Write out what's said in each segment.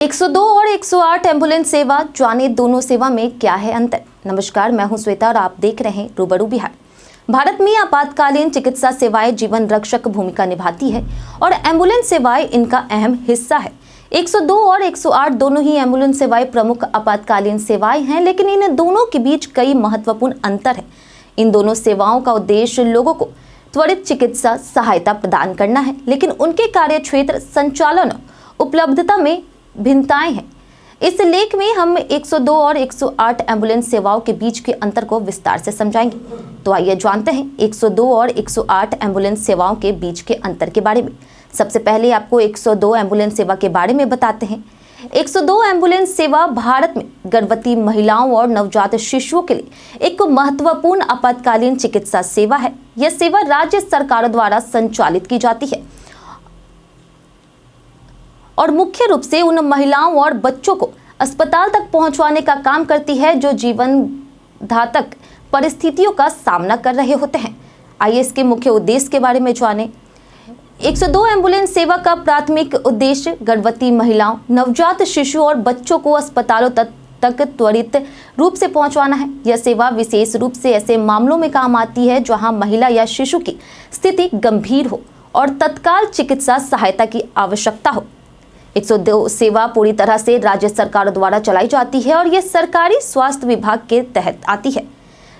102 और 108 एम्बुलेंस सेवा, जाने दोनों सेवा में क्या है अंतर। नमस्कार, मैं हूं श्वेता और आप देख रहे हैं रूबरू बिहार। भारत में आपातकालीन चिकित्सा सेवाएं जीवन रक्षक भूमिका निभाती है और एम्बुलेंस सेवाएं इनका अहम हिस्सा है। 102 और 108 दोनों ही एम्बुलेंस सेवाएं प्रमुख आपातकालीन सेवाएं हैं, लेकिन इन दोनों के बीच कई महत्वपूर्ण अंतर है। इन दोनों सेवाओं का उद्देश्य लोगों को त्वरित चिकित्सा सहायता प्रदान करना है, लेकिन उनके कार्य क्षेत्र, संचालन, उपलब्धता में भिन्नताएं हैं। इस लेख में हम 102 और 108 एम्बुलेंस सेवाओं के बीच के अंतर को विस्तार से समझाएंगे। तो आइए जानते हैं 102 और 108 एम्बुलेंस सेवाओं के बीच के अंतर के बारे में। सबसे पहले आपको 102 एम्बुलेंस सेवा के बारे में बताते हैं। 102 एम्बुलेंस सेवा भारत में गर्भवती महिलाओं और नवजात शिशुओं के लिए एक महत्वपूर्ण आपातकालीन चिकित्सा सेवा है। यह सेवा राज्य सरकारों द्वारा संचालित की जाती है और मुख्य रूप से उन महिलाओं और बच्चों को अस्पताल तक पहुंचवाने का काम करती है जो जीवन घातक परिस्थितियों का सामना कर रहे होते हैं। आइए इसके मुख्य उद्देश्य के बारे में जानें। 102 एम्बुलेंस सेवा का प्राथमिक उद्देश्य गर्भवती महिलाओं, नवजात शिशु और बच्चों को अस्पतालों तक त्वरित रूप से पहुंचवाना है। यह सेवा विशेष रूप से ऐसे मामलों में काम आती है जहां महिला या शिशु की स्थिति गंभीर हो और तत्काल चिकित्सा सहायता की आवश्यकता हो। 102 सेवा पूरी तरह से राज्य सरकारों द्वारा चलाई जाती है और यह सरकारी स्वास्थ्य विभाग के तहत आती है।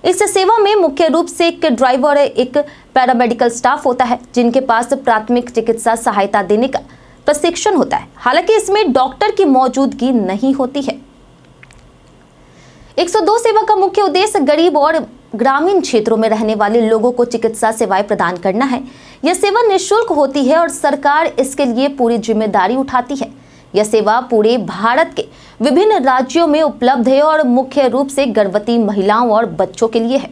इस सेवा में मुख्य रूप से एक ड्राइवर और एक पैरामेडिकल स्टाफ होता है जिनके पास प्राथमिक चिकित्सा सहायता देने का प्रशिक्षण होता है। हालांकि इसमें डॉक्टर की मौजूदगी नहीं होती है। 102 सेवा का मुख्य उद्देश्य गरीब और ग्रामीण क्षेत्रों में रहने वाले लोगों को चिकित्सा सेवाएं प्रदान करना है। यह सेवा निःशुल्क होती है और सरकार इसके लिए पूरी जिम्मेदारी उठाती है। यह सेवा पूरे भारत के विभिन्न राज्यों में उपलब्ध है और मुख्य रूप से गर्भवती महिलाओं और बच्चों के लिए है।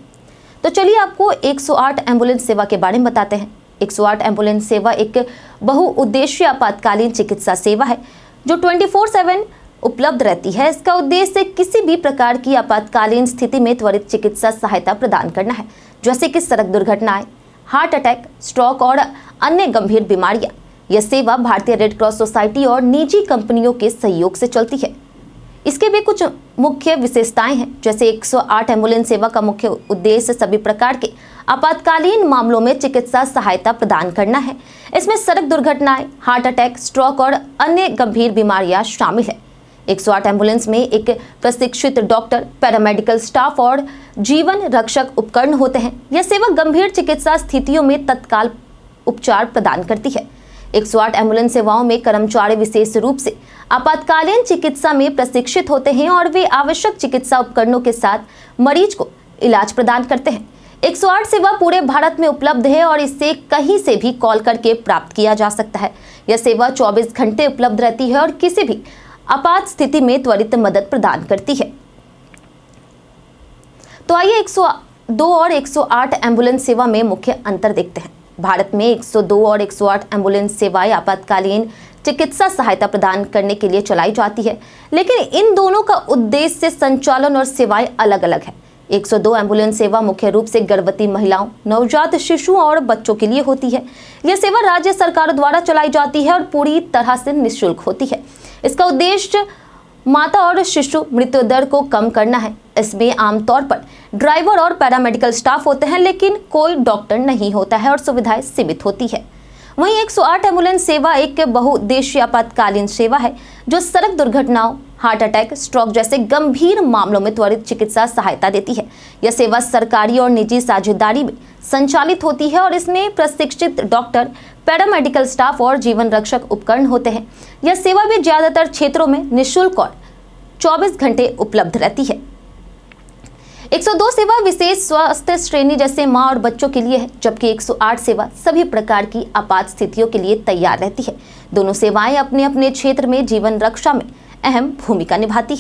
तो चलिए आपको 108 एम्बुलेंस सेवा के बारे में बताते हैं। 108 एम्बुलेंस सेवा एक बहुउद्देशीय आपातकालीन चिकित्सा सेवा है जो 24/7 उपलब्ध रहती है। इसका उद्देश्य किसी भी प्रकार की आपातकालीन स्थिति में त्वरित चिकित्सा सहायता प्रदान करना है, जैसे कि सड़क दुर्घटनाएं, हार्ट अटैक, स्ट्रोक और अन्य गंभीर बीमारियां। यह सेवा भारतीय रेड क्रॉस सोसाइटी और निजी कंपनियों के सहयोग से चलती है। इसके भी कुछ मुख्य विशेषताएं हैं, जैसे 108 एम्बुलेंस सेवा का मुख्य उद्देश्य सभी प्रकार के आपातकालीन मामलों में चिकित्सा सहायता प्रदान करना है। इसमें सड़क दुर्घटनाएं, हार्ट अटैक, स्ट्रोक और अन्य गंभीर बीमारियां शामिल है। 108 एम्बुलेंस में एक प्रशिक्षित डॉक्टर, पैरामेडिकल स्टाफ और जीवन रक्षक उपकरण होते हैं। यह सेवा गंभीर चिकित्सा स्थितियों में तत्काल उपचार प्रदान करती है। 108 एम्बुलेंस सेवाओं में कर्मचारी विशेष रूप से आपातकालीन चिकित्सा में प्रशिक्षित होते हैं और वे आवश्यक चिकित्सा उपकरणों के साथ मरीज को इलाज प्रदान करते हैं। 108 सेवा पूरे भारत में उपलब्ध है और इसे कहीं से भी कॉल करके प्राप्त किया जा सकता है। यह सेवा 24 घंटे उपलब्ध रहती है और किसी भी आपात स्थिति में त्वरित मदद प्रदान करती है। तो आइए 102 और 108 एम्बुलेंस सेवा में मुख्य अंतर देखते हैं। भारत में 102 और 108 एम्बुलेंस सेवाएं आपातकालीन चिकित्सा सहायता प्रदान करने के लिए चलाई जाती है, लेकिन इन दोनों का उद्देश्य, संचालन और सेवाएं अलग अलग है। 102 एम्बुलेंस सेवा मुख्य रूप से गर्भवती महिलाओं, नवजात शिशुओं और बच्चों के लिए होती है। यह सेवा राज्य सरकारों द्वारा चलाई जाती है और पूरी तरह से निःशुल्क होती है। इसका उद्देश्य माता और शिशु मृत्यु दर को कम करना है। इसमें आमतौर पर ड्राइवर और पैरामेडिकल स्टाफ होते हैं, लेकिन कोई डॉक्टर नहीं होता है और सुविधाएं सीमित होती है। वहीं 108 एम्बुलेंस सेवा एक बहुउद्देशीय आपातकालीन सेवा है जो सड़क दुर्घटनाओं, हार्ट अटैक, स्ट्रोक जैसे गंभीर मामलों में त्वरित चिकित्सा सहायता देती है। यह सेवा सरकारी और निजी साझेदारी में संचालित होती है और इसमें प्रशिक्षित डॉक्टर, पैरामेडिकल स्टाफ और जीवन रक्षक उपकरण होते हैं। यह सेवा भी ज्यादातर क्षेत्रों में निःशुल्क और 24 घंटे उपलब्ध रहती है। 102 सेवा विशेष स्वास्थ्य श्रेणी जैसे मां और बच्चों के लिए है, जबकि 108 सेवा सभी प्रकार की आपात स्थितियों के लिए तैयार रहती है। दोनों सेवाएं अपने अपने क्षेत्र में जीवन रक्षा में अहम भूमिका निभाती है।